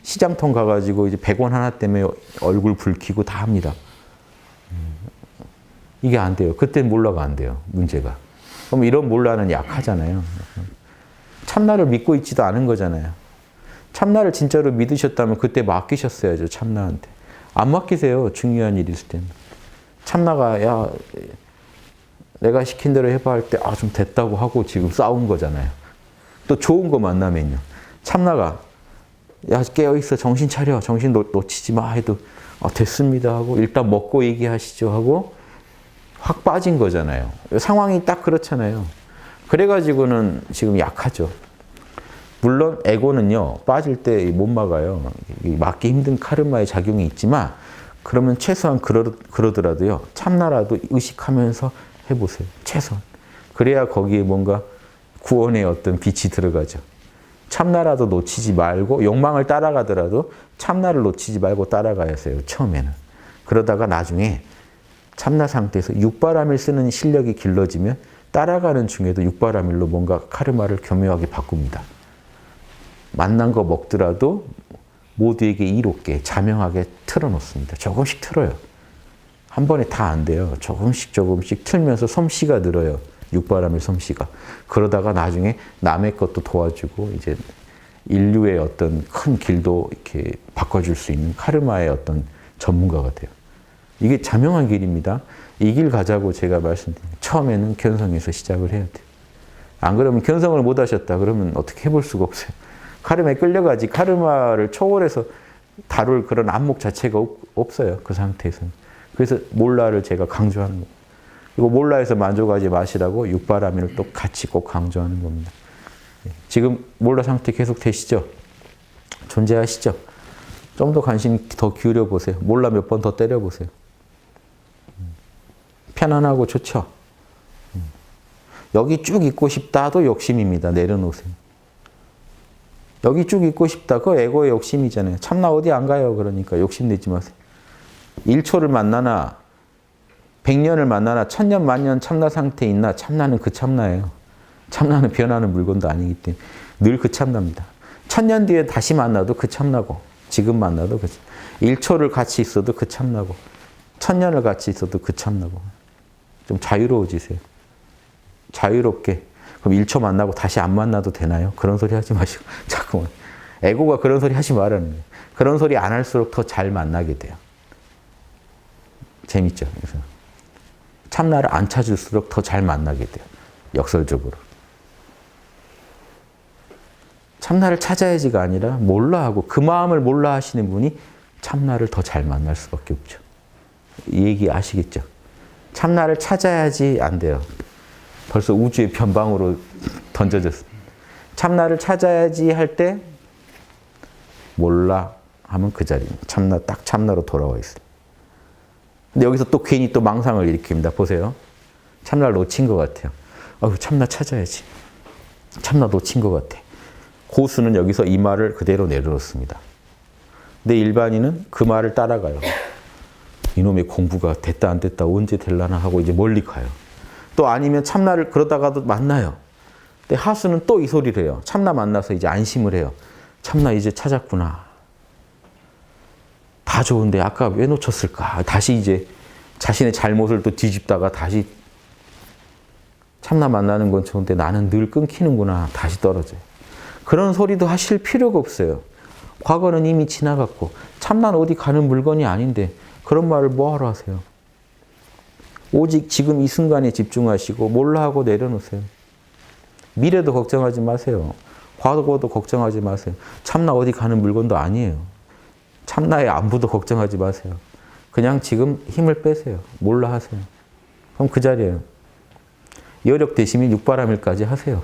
시장통 가가지고 이제 100원 하나 때문에 얼굴 붉히고 다 합니다. 이게 안 돼요. 그땐 몰라가 안 돼요. 문제가. 그럼 이런 몰라는 약하잖아요. 참나를 믿고 있지도 않은 거잖아요. 참나를 진짜로 믿으셨다면 그때 맡기셨어야죠. 참나한테. 안 맡기세요. 중요한 일 있을 때는. 참나가 야 내가 시킨 대로 해봐 할 때 좀 됐다고 하고 지금 싸운 거잖아요. 또 좋은 거 만나면요. 참나가 야 깨어있어 정신 차려 정신 놓치지 마 해도 됐습니다 하고 일단 먹고 얘기하시죠 하고 확 빠진 거잖아요. 상황이 딱 그렇잖아요. 그래가지고는 지금 약하죠. 물론 에고는요 빠질 때 못 막아요. 막기 힘든 카르마의 작용이 있지만 그러면 최소한 그러더라도요 참나라도 의식하면서 해보세요. 최소한. 그래야 거기에 뭔가 구원의 어떤 빛이 들어가죠. 참나라도 놓치지 말고 욕망을 따라가더라도 참나를 놓치지 말고 따라가야 해요. 처음에는. 그러다가 나중에 참나 상태에서 육바라밀 쓰는 실력이 길러지면 따라가는 중에도 육바라밀로 뭔가 카르마를 교묘하게 바꿉니다. 만난 거 먹더라도 모두에게 이롭게 자명하게 틀어놓습니다. 조금씩 틀어요. 한 번에 다 안 돼요. 조금씩 틀면서 솜씨가 늘어요. 육바라밀 솜씨가. 그러다가 나중에 남의 것도 도와주고 이제 인류의 어떤 큰 길도 이렇게 바꿔줄 수 있는 카르마의 어떤 전문가가 돼요. 이게 자명한 길입니다. 이 길 가자고 제가 말씀드린 처음에는 견성에서 시작을 해야 돼요. 안 그러면 견성을 못 하셨다 그러면 어떻게 해볼 수가 없어요. 카르마에 끌려가지 카르마를 초월해서 다룰 그런 안목 자체가 없어요. 그 상태에서는. 그래서 몰라를 제가 강조하는 거예요. 그리고 몰라에서 만족하지 마시라고 육바라밀을 또 같이 꼭 강조하는 겁니다. 지금 몰라 상태 계속 되시죠? 존재하시죠? 좀 더 관심 더 기울여 보세요. 몰라 몇 번 더 때려 보세요. 편안하고 좋죠? 여기 쭉 있고 싶다도 욕심입니다. 내려놓으세요. 여기 쭉 있고 싶다. 그거 에고의 욕심이잖아요. 참나 어디 안 가요. 그러니까 욕심내지 마세요. 1초를 만나나 100년을 만나나 1000년 만년 참나 상태에 있나 참나는 그 참나예요. 참나는 변하는 물건도 아니기 때문에 늘 그 참나입니다. 1000년 뒤에 다시 만나도 그 참나고 지금 만나도 그 1초를 같이 있어도 그 참나고 1000년을 같이 있어도 그 참나고. 좀 자유로워지세요. 자유롭게. 그럼 1초 만나고 다시 안 만나도 되나요? 그런 소리 하지 마시고 자꾸만. 에고가 그런 소리 하지 말라는 거예요. 그런 소리 안 할수록 더 잘 만나게 돼요. 재밌죠? 그래서 참나를 안 찾을수록 더 잘 만나게 돼요. 역설적으로. 참나를 찾아야지가 아니라 몰라 하고 그 마음을 몰라 하시는 분이 참나를 더 잘 만날 수밖에 없죠. 이 얘기 아시겠죠? 참나를 찾아야지 안 돼요. 벌써 우주의 변방으로 던져졌어요. 참나를 찾아야지 할 때 몰라 하면 그 자리입니다. 참나, 딱 참나로 돌아와 있어요. 근데 여기서 또 괜히 또 망상을 일으킵니다. 보세요. 참나를 놓친 것 같아요. 참나 찾아야지. 참나 놓친 것 같아. 고수는 여기서 이 말을 그대로 내려놓습니다. 근데 일반인은 그 말을 따라가요. 이놈의 공부가 됐다 안 됐다 언제 될라나 하고 이제 멀리 가요. 또 아니면 참나를 그러다가도 만나요. 근데 하수는 또 이 소리를 해요. 참나 만나서 이제 안심을 해요. 참나 이제 찾았구나. 다 좋은데 아까 왜 놓쳤을까? 다시 이제 자신의 잘못을 또 뒤집다가 다시 참나 만나는 건 좋은데 나는 늘 끊기는구나. 다시 떨어져요. 그런 소리도 하실 필요가 없어요. 과거는 이미 지나갔고 참나는 어디 가는 물건이 아닌데 그런 말을 뭐하러 하세요? 오직 지금 이 순간에 집중하시고 몰라 하고 내려놓으세요. 미래도 걱정하지 마세요. 과거도 걱정하지 마세요. 참나 어디 가는 물건도 아니에요. 참나의 안부도 걱정하지 마세요. 그냥 지금 힘을 빼세요. 몰라 하세요. 그럼 그 자리에요. 여력 되시면 육바라밀까지 하세요.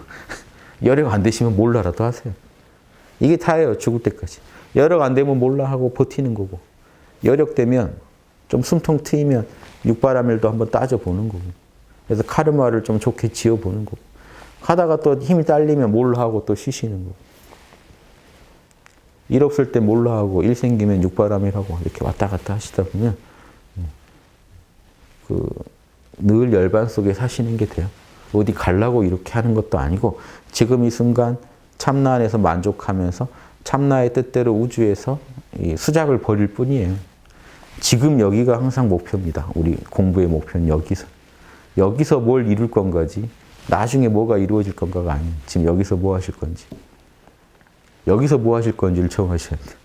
여력 안 되시면 몰라라도 하세요. 이게 다예요. 죽을 때까지. 여력 안 되면 몰라 하고 버티는 거고 여력 되면 좀 숨통 트이면 육바라밀도 한번 따져보는 거고 그래서 카르마를 좀 좋게 지어보는 거고 하다가 또 힘이 딸리면 몰라 하고 또 쉬시는 거고 일 없을 때 몰라 하고 일 생기면 육바라밀하고 이렇게 왔다 갔다 하시다 보면 늘 열반 속에 사시는 게 돼요. 어디 가려고 이렇게 하는 것도 아니고 지금 이 순간 참나 안에서 만족하면서 참나의 뜻대로 우주에서 이 수작을 벌일 뿐이에요. 지금 여기가 항상 목표입니다. 우리 공부의 목표는 여기서. 여기서 뭘 이룰 건가지 나중에 뭐가 이루어질 건가가 아니에요. 지금 여기서 뭐 하실 건지. 여기서 뭐 하실 건지를 정하셔야 돼요.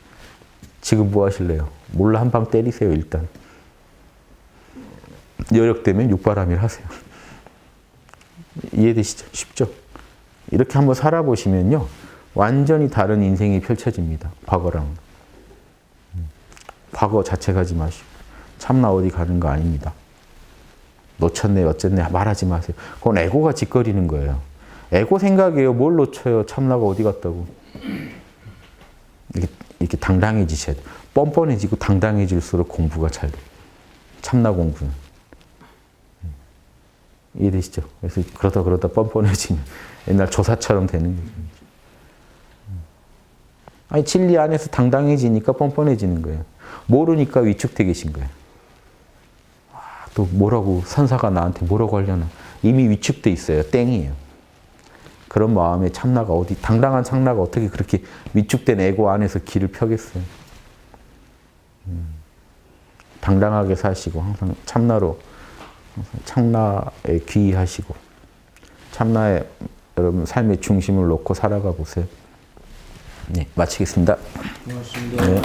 지금 뭐 하실래요? 몰라 한 방 때리세요 일단. 여력되면 육바라밀 하세요. 이해되시죠? 쉽죠? 이렇게 한번 살아보시면요. 완전히 다른 인생이 펼쳐집니다. 과거랑. 과거 자책하지 마시고. 참나 어디 가는 거 아닙니다. 놓쳤네 어쨌네 말하지 마세요. 그건 에고가 짓거리는 거예요. 에고 생각이에요. 뭘 놓쳐요. 참나가 어디 갔다고. 이렇게 당당해지셔야 돼요. 뻔뻔해지고 당당해질수록 공부가 잘 돼요. 참나 공부는. 이해되시죠? 그래서 그러다 뻔뻔해지면 옛날 조사처럼 되는 거예요. 아니 진리 안에서 당당해지니까 뻔뻔해지는 거예요. 모르니까 위축돼 계신 거예요. 또 뭐라고 선사가 나한테 뭐라고 하려나. 이미 위축돼 있어요. 땡이에요. 그런 마음에 참나가 어디 당당한 참나가 어떻게 그렇게 위축된 에고 안에서 길을 펴겠어요. 당당하게 사시고 항상 참나로 참나에 귀의하시고 참나에 여러분 삶의 중심을 놓고 살아가 보세요. 네, 마치겠습니다. 고맙습니다. 네.